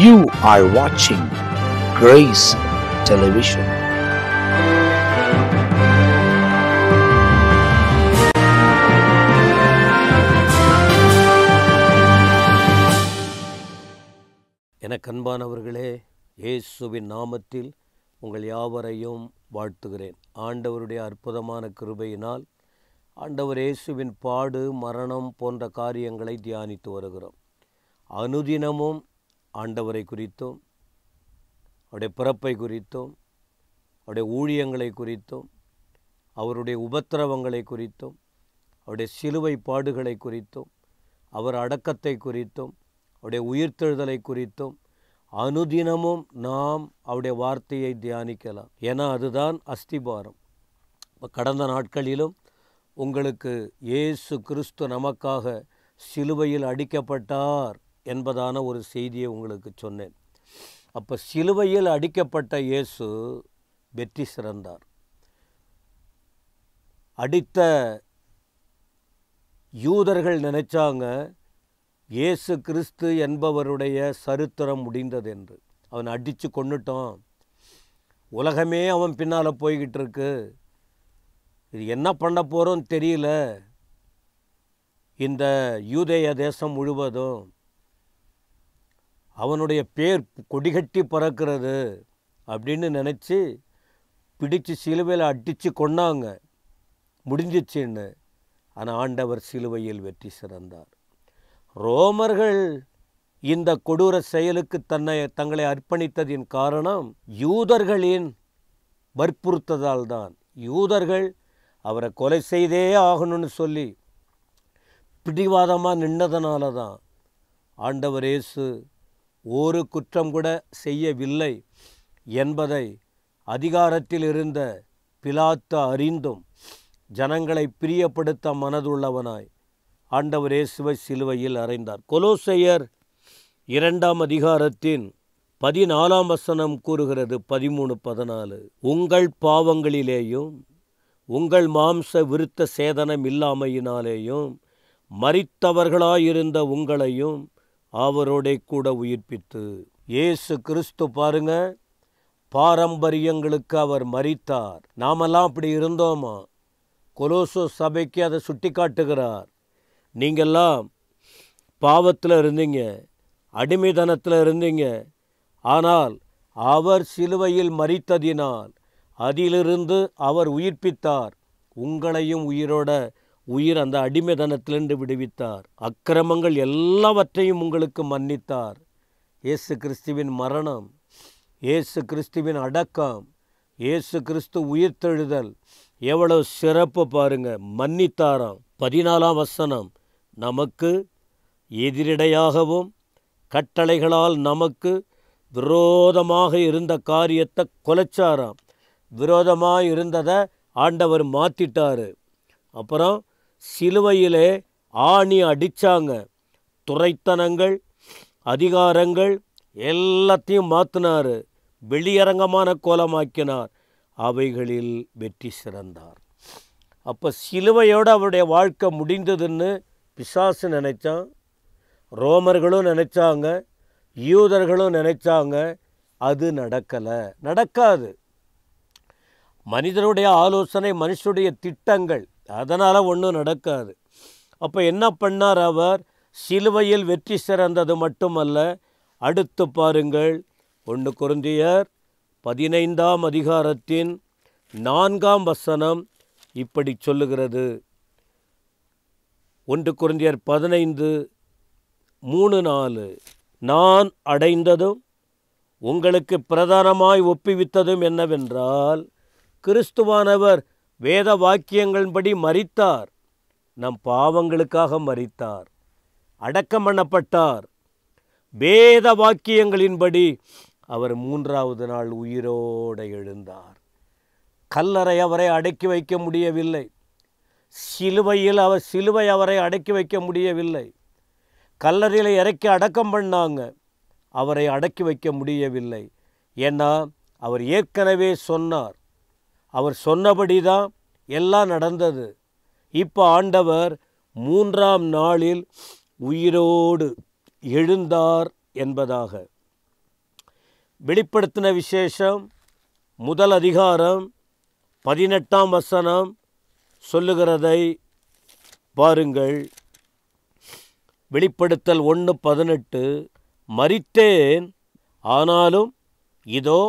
You are watching Grace Television. எனக்கு அன்பானவர்களே, இயேசுவின் நாமத்தில் உங்கள் யாவரையும் வாழ்த்துகிறேன். ஆண்டவருடைய அற்புதமான கிருபையினால் ஆண்டவர் இயேசுவின் பாடு, மரணம் போன்ற காரியங்களை தியானித்து வருகிறோம். அனுதினமும் ஆண்டவரை குறித்தும், அவருடைய பிறப்பை குறித்தும், அவருடைய ஊழியங்களை குறித்தும், அவருடைய உபத்திரவங்களை குறித்தும், அவருடைய சிலுவை பாடுகளை குறித்தும், அவர் அடக்கத்தை குறித்தும், அவருடைய உயிர்த்தெழுதலை குறித்தும் அனுதினமும் நாம் அவருடைய வார்த்தையை தியானிக்கலாம். ஏன்னா அதுதான் அஸ்திபாரம். கடந்த நாட்களிலும் உங்களுக்கு இயேசு கிறிஸ்து நமக்காக சிலுவையில் அடிக்கப்பட்டார் என்பதான ஒரு செய்தியை உங்களுக்கு சொன்னேன். அப்போ சிலுவையில் அடிக்கப்பட்ட இயேசு வெற்றி சிறந்தார். அடித்த யூதர்கள் நினைச்சாங்க இயேசு கிறிஸ்து என்பவருடைய சரித்திரம் முடிந்தது என்று. அவன் அடித்து கொன்னுட்டான், உலகமே அவன் பின்னால் போய்கிட்டு இருக்கு, இது என்ன பண்ண போகிறோன்னு தெரியல, இந்த யூதேய தேசம் முழுவதும் அவனுடைய பேர் கொடிகட்டி பறக்கிறது அப்படின்னு நினச்சி பிடிச்சு சிலுவையில் அடித்து கொன்னாங்க, முடிஞ்சிச்சின்னு. ஆனால் ஆண்டவர் சிலுவையில் வெற்றி சிறந்தார். ரோமர்கள் இந்த கொடூர செயலுக்கு தங்களை அர்ப்பணித்ததின் காரணம் யூதர்களின் வற்புறுத்ததால் தான். யூதர்கள் அவரை கொலை செய்தே ஆகணும்னு சொல்லி பிடிவாதமாக நின்னதனால தான் ஆண்டவர் இயேசு ஒரு குற்றம் கூட செய்யவில்லை என்பதை அதிகாரத்தில் இருந்த பிலாத்து அறிந்தும் ஜனங்களை பிரியப்படுத்த மனதுள்ளவனாய் ஆண்டவர் இயேசுவை சிலுவையில் அறைந்தார். கொலோசையர் 2ஆம் அதிகாரத்தின் 14ஆம் வசனம் கூறுகிறது, 13-14, உங்கள் பாவங்களிலேயும் உங்கள் மாம்ச விருத்த சேதனம் இல்லாமையினாலேயும் மரித்தவர்களாயிருந்த உங்களையும் அவரோட கூட உயிர்ப்பித்து. இயேசு கிறிஸ்து பாருங்க, பாரம்பரியங்களுக்கு அவர் மரித்தார். நாமெல்லாம் அப்படி இருந்தோமா? கொலோசோ சபைக்கு அதை சுட்டி காட்டுகிறார். நீங்கள்லாம் பாவத்தில் இருந்தீங்க, அடிமைத்தனத்தில் இருந்தீங்க. ஆனால் அவர் சிலுவையில் மரித்ததினால் அதிலிருந்து அவர் உயிர்ப்பித்தார். உங்களையும் உயிர் அந்த அடிமைத்தனத்திலிருந்து விடுவித்தார். அக்கிரமங்கள் எல்லாவற்றையும் உங்களுக்கு மன்னித்தார். இயேசு கிறிஸ்துவின் மரணம், இயேசு கிறிஸ்துவின் அடக்கம், இயேசு கிறிஸ்து உயிர்த்தெழுதல் எவ்வளவு சிறப்பு பாருங்க. மன்னித்தாராம். 14ஆம் வசனம், நமக்கு எதிரிடையாகவும் கட்டளைகளால் நமக்கு விரோதமாக இருந்த காரியத்தை கொலைச்சாராம். விரோதமாக இருந்ததை ஆண்டவர் மாற்றிட்டார். அப்புறம் சிலுவையிலே ஆணி அடித்தாங்க. துரைத்தனங்கள், அதிகாரங்கள் எல்லாத்தையும் மாற்றினார், வெளியரங்கமான கோலமாக்கினார். அவைகளில் வெற்றி சிறந்தார். அப்போ சிலுவையோடு அவருடைய வாழ்க்கை முடிந்ததுன்னு பிசாசு நினைச்சான், ரோமர்களும் நினைச்சாங்க, யூதர்களும் நினைச்சாங்க. அது நடக்காது. மனிதனுடைய ஆலோசனை, மனுஷனுடைய திட்டங்கள், அதனால் ஒன்றும் நடக்காது. அப்போ என்ன பண்ணார் அவர்? சிலுவையில் வெற்றி சிறந்தது மட்டுமல்ல, அடுத்து பாருங்கள், 1 கொரிந்தியர் 15ஆம் அதிகாரத்தின் 4ஆம் வசனம் இப்படி சொல்லுகிறது. 1 கொரிந்தியர் 15:3-4, நான் அடைந்ததும் உங்களுக்கு பிரதானமாய் ஒப்புவித்ததும் என்னவென்றால், கிறிஸ்துவானவர் வேத வாக்கியங்களின்படி மரித்தார், நம் பாவங்களுக்காக மரித்தார், அடக்கம் பண்ணப்பட்டார். வேத வாக்கியங்களின்படி அவர் 3ஆவது நாள் உயிரோடு எழுந்தார். கல்லறை அவரை அடக்கி வைக்க முடியவில்லை. சிலுவை அவரை அடக்கி வைக்க முடியவில்லை. கல்லறையில் இறக்கி அடக்கம் பண்ணாங்க, அவரை அடக்கி வைக்க முடியவில்லை. ஏன்னா அவர் ஏற்கனவே சொன்னார். அவர் சொன்னபடி தான் எல்லாம் நடந்தது. இப்போ ஆண்டவர் 3ஆம் நாளில் உயிரோடு எழுந்தார் என்பதாக வெளிப்படுத்தின விசேஷம் முதல் அதிகாரம் 18ஆம் வசனம் சொல்லுகிறதை பாருங்கள். வெளிப்படுத்தல் 1:18, மரித்தேன், ஆனாலும் இதோ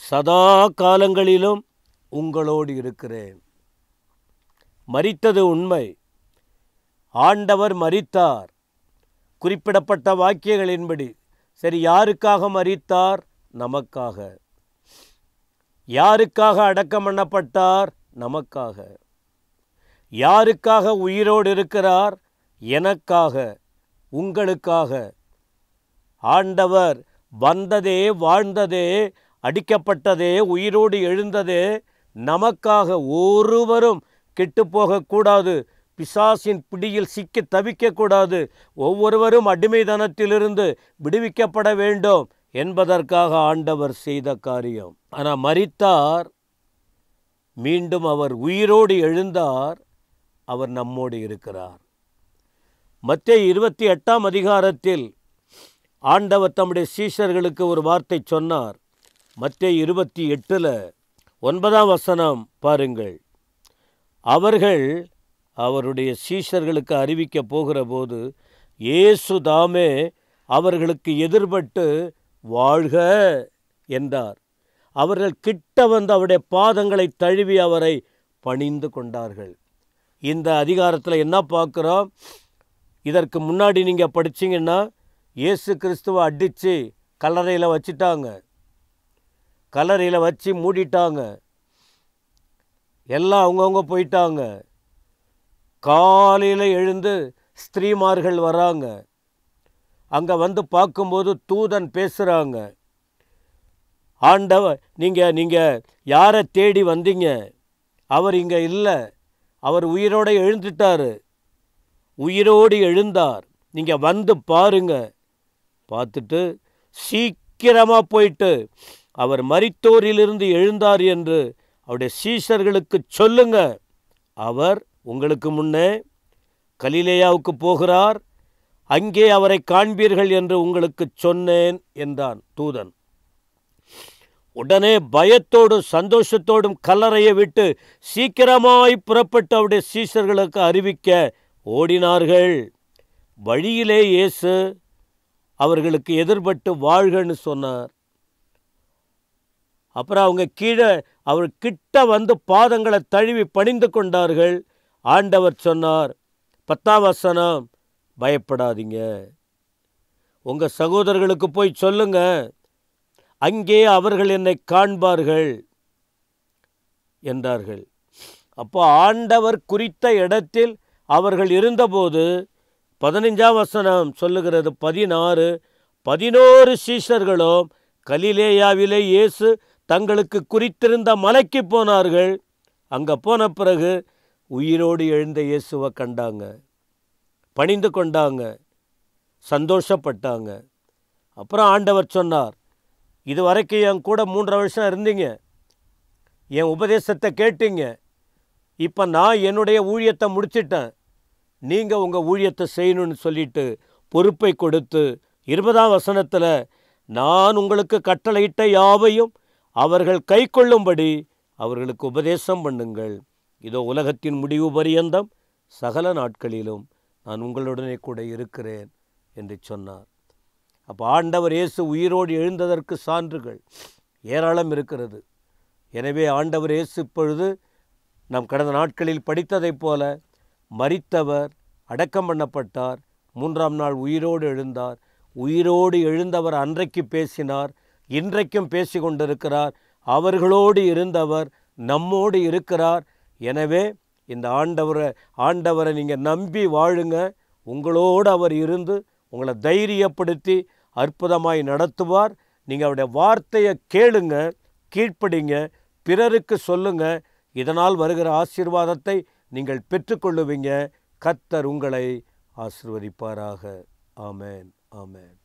சதா காலங்களிலும் உங்களோடு இருக்கிறேன். மரித்தது உண்மை. ஆண்டவர் மரித்தார். குறிப்பிடப்பட்ட வாக்கியங்களின்படி. சரி, யாருக்காக மரித்தார்? நமக்காக. யாருக்காக அடக்கம் பண்ணப்பட்டார்? நமக்காக. யாருக்காக உயிரோடு இருக்கிறார்? எனக்காக, உங்களுக்காக. ஆண்டவர் வந்ததே, வாழ்ந்ததே, அடிக்கப்பட்டதே, உயிரோடு எழுந்ததே நமக்காக. ஒருவரும் கெட்டுப்போகக்கூடாது, பிசாசின் பிடியில் சிக்கி தவிக்கக்கூடாது, ஒவ்வொருவரும் அடிமைத்தனத்திலிருந்து விடுவிக்கப்பட வேண்டும் என்பதற்காக ஆண்டவர் செய்த காரியம். ஆனால் மரித்தார், மீண்டும் அவர் உயிரோடு எழுந்தார், அவர் நம்மோடு இருக்கிறார். மத்தேயு 28ஆம் அதிகாரத்தில் ஆண்டவர் தம்முடைய சீஷர்களுக்கு ஒரு வார்த்தை சொன்னார். மத்தேயு 28 9ஆம் வசனம் பாருங்கள். அவர்கள் அவருடைய சீஷர்களுக்கு அறிவிக்க போகிற போது இயேசு தாமே அவர்களுக்கு எதிர்பட்டு வாழ்க என்றார். அவர்கள் கிட்ட வந்து அவருடைய பாதங்களை தழுவி அவரை பணிந்து கொண்டார்கள். இந்த அதிகாரத்தில் என்ன பார்க்குறோம்? இதற்கு முன்னாடி நீங்கள் படிச்சிங்கன்னா இயேசு கிறிஸ்துவை அடித்து கல்லறையில் வச்சிட்டாங்க, கல்லறையில் வச்சு மூடிட்டாங்க, எல்லாம் அவங்கவுங்க போயிட்டாங்க. காலையில் எழுந்து ஸ்திரீமார்கள் வராங்க. அங்கே வந்து பார்க்கும்போது தூதன் பேசுகிறாங்க. ஆண்டவர், நீங்கள் யாரை தேடி வந்தீங்க? அவர் இங்கே இல்லை, அவர் உயிரோடு எழுந்துட்டார், உயிரோடு எழுந்தார், நீங்கள் வந்து பாருங்க. பார்த்துட்டு சீக்கிரமாக போயிட்டு அவர் மரித்தோரிலிருந்து எழுந்தார் என்று அவருடைய சீஷர்களுக்கு சொல்லுங்க. அவர் உங்களுக்கு முன்னே கலிலேயாவுக்கு போகிறார், அங்கே அவரை காண்பீர்கள் என்று உங்களுக்கு சொன்னேன் என்றான் தூதன். உடனே பயத்தோடும் சந்தோஷத்தோடும் கல்லறையை விட்டு சீக்கிரமாய் புறப்பட்டு அவருடைய சீஷர்களுக்கு அறிவிக்க ஓடினார்கள். வழியிலே இயேசு அவர்களுக்கு எதிர்பட்டு வாழ்கன்னு சொன்னார். அப்புறம் அவங்க கீழே அவர் கிட்ட வந்து பாதங்களை தழுவி பணிந்து கொண்டார்கள். ஆண்டவர் சொன்னார், 10ஆம் வசனம், பயப்படாதீங்க, உங்கள் சகோதரர்களுக்கு போய் சொல்லுங்க, அங்கே அவர்கள் என்னை காண்பார்கள் என்றார்கள். அப்போ ஆண்டவர் குறித்த இடத்தில் அவர்கள் இருந்தபோது 15ஆம் வசனம் சொல்லுகிறது, 16 11 சீஷர்களும் கலிலேயாவிலே இயேசு தங்களுக்கு குறித்திருந்த மலைக்கு போனார்கள். அங்கே போன பிறகு உயிரோடு எழுந்த இயேசுவை கண்டாங்க, பணிந்து கொண்டாங்க, சந்தோஷப்பட்டாங்க. அப்புறம் ஆண்டவர் சொன்னார், இது வரைக்கும் என் கூட 3 வருஷம் இருந்தீங்க, என் உபதேசத்தை கேட்டீங்க, இப்போ நான் என்னுடைய ஊழியத்தை முடிச்சிட்டேன், நீங்கள் உங்கள் ஊழியத்தை செய்யணும்னு சொல்லிட்டு பொறுப்பை கொடுத்து 20ஆம் வசனத்தில், நான் உங்களுக்கு கட்டளையிட்ட யாவையும் அவர்கள் கை கொள்ளும்படி அவர்களுக்கு உபதேசம் பண்ணுங்கள், இதோ உலகத்தின் முடிவு பரியந்தம் சகல நாட்களிலும் நான் உங்களுடனே கூட இருக்கிறேன் என்று சொன்னார். அப்போ ஆண்டவர் இயேசு உயிரோடு எழுந்ததற்கு சான்றுகள் ஏராளம் இருக்கிறது. எனவே ஆண்டவர் இயேசு இப்பொழுது நாம் கடந்த நாட்களில் படித்ததைப் போல மரித்தவர், அடக்கம் பண்ணப்பட்டார், 3ஆம் நாள் உயிரோடு எழுந்தார். உயிரோடு எழுந்தவர் அன்றைக்கு பேசினார், இன்றைக்கும் பேசி கொண்டிருக்கிறார். அவர்களோடு இருந்தவர் நம்மோடு இருக்கிறார். எனவே இந்த ஆண்டவரை நீங்கள் நம்பி வாழுங்க. உங்களோடு அவர் இருந்து உங்களை தைரியப்படுத்தி அற்புதமாய் நடத்துவார். நீங்கள் அவருடைய வார்த்தையை கேளுங்க, கீழ்ப்படிங்க, பிறருக்கு சொல்லுங்க. இதனால் வருகிற ஆசீர்வாதத்தை நீங்கள் பெற்றுக்கொள்ளுவீங்க. கர்த்தர் உங்களை ஆசீர்வதிப்பாராக. ஆமென், ஆமென்.